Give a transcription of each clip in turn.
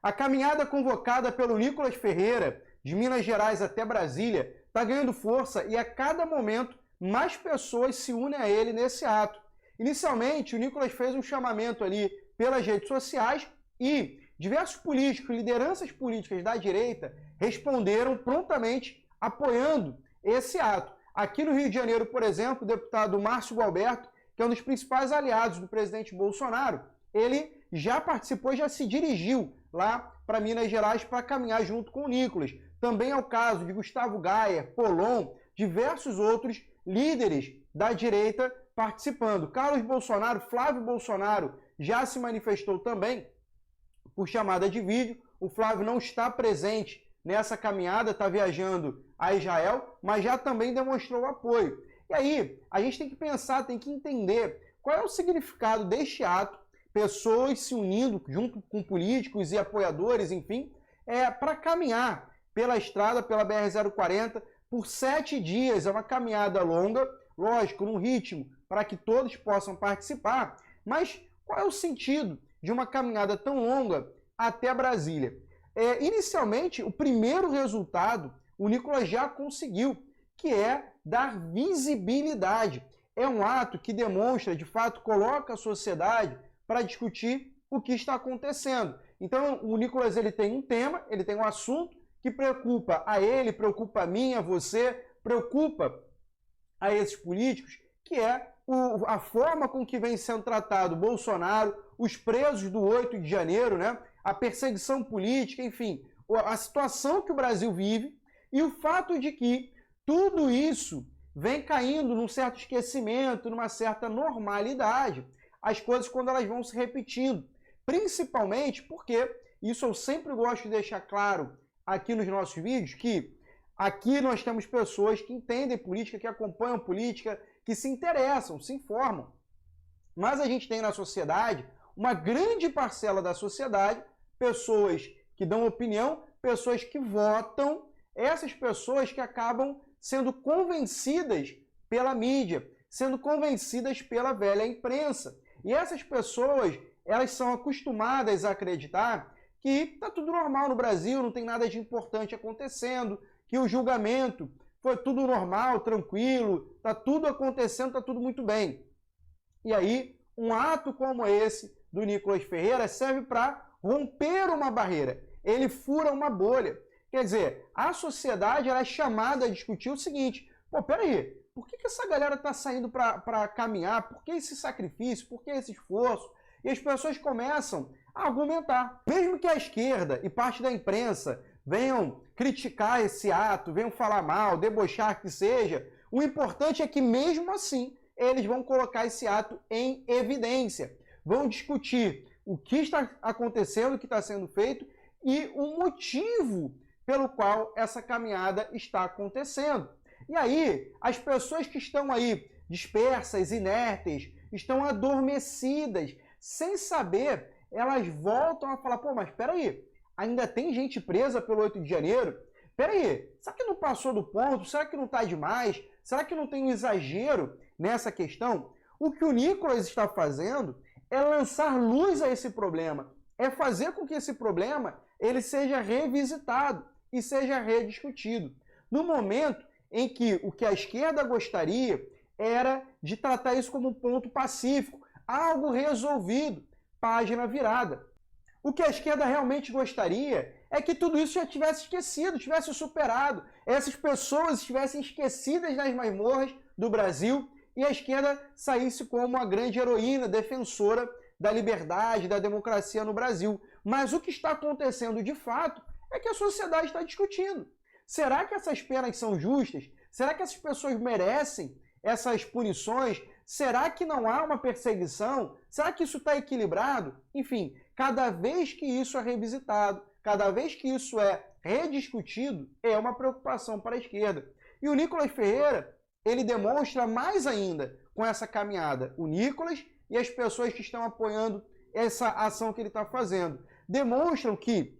A caminhada convocada pelo Nicolas Ferreira, de Minas Gerais até Brasília, está ganhando força e a cada momento mais pessoas se unem a ele nesse ato. Inicialmente, o Nicolas fez um chamamento ali pelas redes sociais e diversos políticos, lideranças políticas da direita, responderam prontamente apoiando esse ato. Aqui no Rio de Janeiro, por exemplo, o deputado Márcio Gualberto, que é um dos principais aliados do presidente Bolsonaro, ele já participou, já se dirigiu lá para Minas Gerais para caminhar junto com o Nicolas. Também é o caso de Gustavo Gayer, Polon, diversos outros líderes da direita participando. Carlos Bolsonaro, Flávio Bolsonaro já se manifestou também por chamada de vídeo. O Flávio não está presente nessa caminhada, está viajando a Israel, mas já também demonstrou apoio. E aí, a gente tem que pensar, tem que entender qual é o significado deste ato, pessoas se unindo junto com políticos e apoiadores, enfim, para caminhar pela estrada, pela BR-040, por 7 dias. É uma caminhada longa, lógico, num ritmo para que todos possam participar, mas qual é o sentido de uma caminhada tão longa até Brasília? Inicialmente, o primeiro resultado o Nicolas já conseguiu, que é dar visibilidade. É um ato que demonstra, de fato, coloca a sociedade para discutir o que está acontecendo. Então, o Nicolas ele tem um tema, ele tem um assunto que preocupa a ele, preocupa a mim, a você, preocupa a esses políticos, que é a forma com que vem sendo tratado Bolsonaro, os presos do 8 de janeiro, né? A perseguição política, enfim, a situação que o Brasil vive e o fato de que tudo isso vem caindo num certo esquecimento, numa certa normalidade, as coisas quando elas vão se repetindo. Principalmente porque, isso eu sempre gosto de deixar claro aqui nos nossos vídeos, que aqui nós temos pessoas que entendem política, que acompanham política, que se interessam, se informam. Mas a gente tem na sociedade, uma grande parcela da sociedade, pessoas que dão opinião, pessoas que votam, essas pessoas que acabam sendo convencidas pela mídia, sendo convencidas pela velha imprensa. E essas pessoas, elas são acostumadas a acreditar que está tudo normal no Brasil, não tem nada de importante acontecendo, que o julgamento foi tudo normal, tranquilo, está tudo acontecendo, está tudo muito bem. E aí, um ato como esse do Nicolas Ferreira serve para romper uma barreira. Ele fura uma bolha. Quer dizer, a sociedade ela é chamada a discutir o seguinte: pô, peraí, por que essa galera está saindo para caminhar? Por que esse sacrifício? Por que esse esforço? E as pessoas começam a argumentar. Mesmo que a esquerda e parte da imprensa venham criticar esse ato, venham falar mal, debochar que seja, o importante é que mesmo assim eles vão colocar esse ato em evidência. Vão discutir o que está acontecendo, o que está sendo feito e o motivo pelo qual essa caminhada está acontecendo. E aí, as pessoas que estão aí dispersas, inertes, estão adormecidas, sem saber, elas voltam a falar: pô, mas espera aí, ainda tem gente presa pelo 8 de janeiro? Espera aí, será que não passou do ponto? Será que não está demais? Será que não tem um exagero nessa questão? O que o Nicolas está fazendo é lançar luz a esse problema, é fazer com que esse problema ele seja revisitado e seja rediscutido. No momento em que o que a esquerda gostaria era de tratar isso como um ponto pacífico, algo resolvido, página virada. O que a esquerda realmente gostaria é que tudo isso já tivesse esquecido, tivesse superado, essas pessoas estivessem esquecidas nas masmorras do Brasil e a esquerda saísse como a grande heroína, defensora da liberdade, da democracia no Brasil. Mas o que está acontecendo de fato é que a sociedade está discutindo. Será que essas penas são justas? Será que essas pessoas merecem essas punições? Será que não há uma perseguição? Será que isso está equilibrado? Enfim, cada vez que isso é revisitado, cada vez que isso é rediscutido, é uma preocupação para a esquerda. E o Nicolas Ferreira, ele demonstra mais ainda com essa caminhada. O Nicolas e as pessoas que estão apoiando essa ação que ele está fazendo demonstram que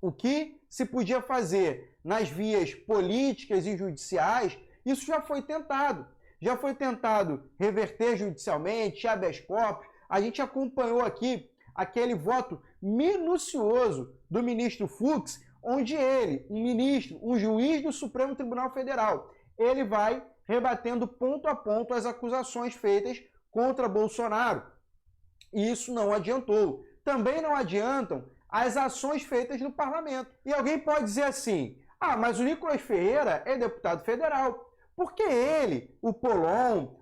o que se podia fazer nas vias políticas e judiciais, isso já foi tentado. Já foi tentado reverter judicialmente, habeas corpus. A gente acompanhou aqui aquele voto minucioso do ministro Fux, onde ele, um juiz do Supremo Tribunal Federal, ele vai rebatendo ponto a ponto as acusações feitas contra Bolsonaro. E isso não adiantou. Também não adiantam as ações feitas no parlamento. E alguém pode dizer assim, mas o Nicolas Ferreira é deputado federal. Por que ele, o Polon,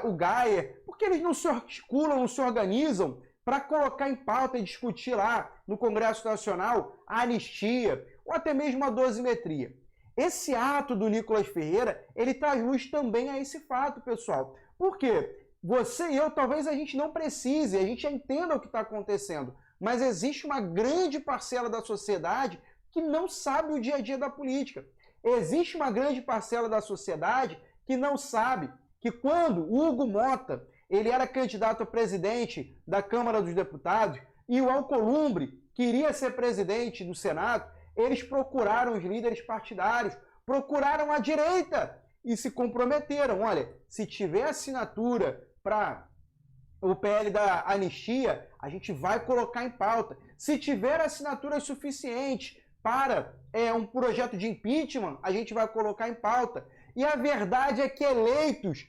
o Gayer, por que eles não se articulam, não se organizam para colocar em pauta e discutir lá no Congresso Nacional a anistia ou até mesmo a dosimetria? Esse ato do Nicolas Ferreira, ele traz luz também a esse fato, pessoal. Por quê? Você e eu, talvez a gente não precise, a gente já entenda o que está acontecendo, mas existe uma grande parcela da sociedade que não sabe o dia a dia da política. Existe uma grande parcela da sociedade que não sabe que quando Hugo Mota ele era candidato a presidente da Câmara dos Deputados e o Alcolumbre queria ser presidente do Senado, eles procuraram os líderes partidários, procuraram a direita e se comprometeram. Olha, se tiver assinatura para o PL da anistia, a gente vai colocar em pauta. Se tiver assinaturas suficientes para um projeto de impeachment, a gente vai colocar em pauta. E a verdade é que eleitos,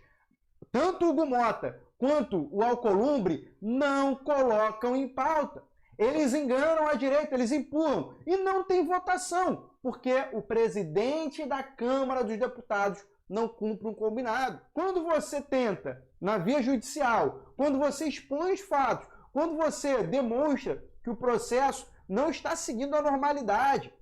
tanto o Hugo Mota quanto o Alcolumbre, não colocam em pauta. Eles enganam a direita, eles empurram. E não tem votação, porque o presidente da Câmara dos Deputados não cumpre um combinado. Quando você tenta, na via judicial, quando você expõe os fatos, quando você demonstra que o processo não está seguindo a normalidade,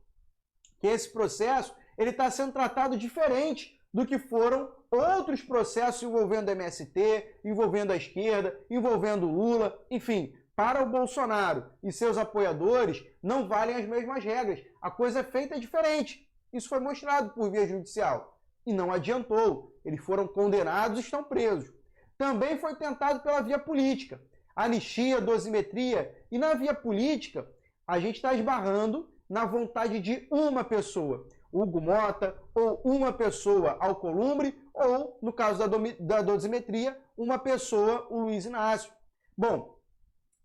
que esse processo ele está sendo tratado diferente do que foram outros processos envolvendo MST, envolvendo a esquerda, envolvendo Lula, enfim, para o Bolsonaro e seus apoiadores não valem as mesmas regras. A coisa é feita diferente. Isso foi mostrado por via judicial. E não adiantou. Eles foram condenados e estão presos. Também foi tentado pela via política. Anistia, dosimetria. E na via política, a gente está esbarrando na vontade de uma pessoa. Hugo Mota, ou uma pessoa Alcolumbre, ou, no caso da dosimetria, uma pessoa, o Luiz Inácio. Bom,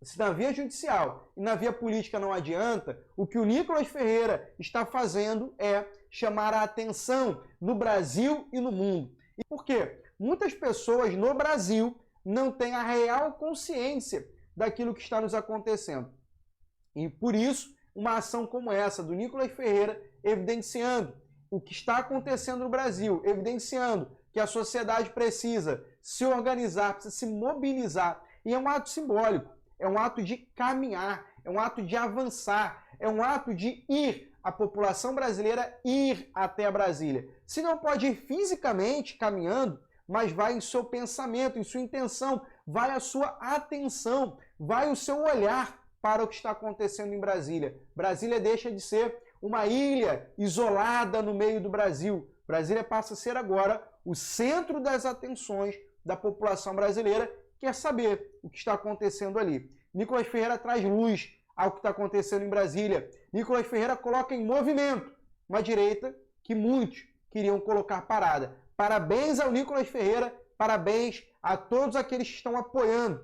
se na via judicial e na via política não adianta, o que o Nicolas Ferreira está fazendo é chamar a atenção no Brasil e no mundo. E por quê? Muitas pessoas no Brasil não têm a real consciência daquilo que está nos acontecendo. E por isso, uma ação como essa do Nicolas Ferreira, evidenciando o que está acontecendo no Brasil, evidenciando que a sociedade precisa se organizar, precisa se mobilizar. E é um ato simbólico, é um ato de caminhar, é um ato de avançar, é um ato de ir, a população brasileira ir até a Brasília. Se não pode ir fisicamente caminhando, mas vai em seu pensamento, em sua intenção, vai a sua atenção, vai o seu olhar para o que está acontecendo em Brasília. Brasília deixa de ser uma ilha isolada no meio do Brasil. Brasília passa a ser agora o centro das atenções da população brasileira, que quer saber o que está acontecendo ali. Nicolas Ferreira traz luz ao que está acontecendo em Brasília. Nicolas Ferreira coloca em movimento uma direita que muitos queriam colocar parada. Parabéns ao Nicolas Ferreira, parabéns a todos aqueles que estão apoiando,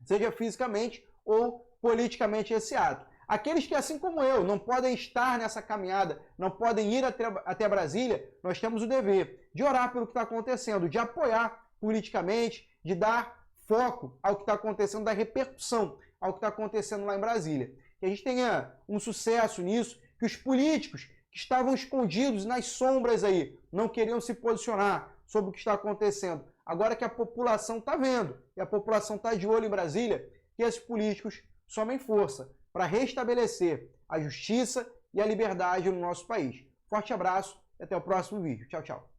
seja fisicamente ou politicamente, esse ato. Aqueles que, assim como eu, não podem estar nessa caminhada, não podem ir até Brasília, nós temos o dever de orar pelo que está acontecendo, de apoiar politicamente, de dar foco ao que está acontecendo, dar repercussão ao que está acontecendo lá em Brasília. Que a gente tenha um sucesso nisso, que os políticos que estavam escondidos nas sombras aí, não queriam se posicionar sobre o que está acontecendo. Agora que a população está vendo, e a população está de olho em Brasília, que esses políticos somem força para restabelecer a justiça e a liberdade no nosso país. Forte abraço e até o próximo vídeo. Tchau, tchau.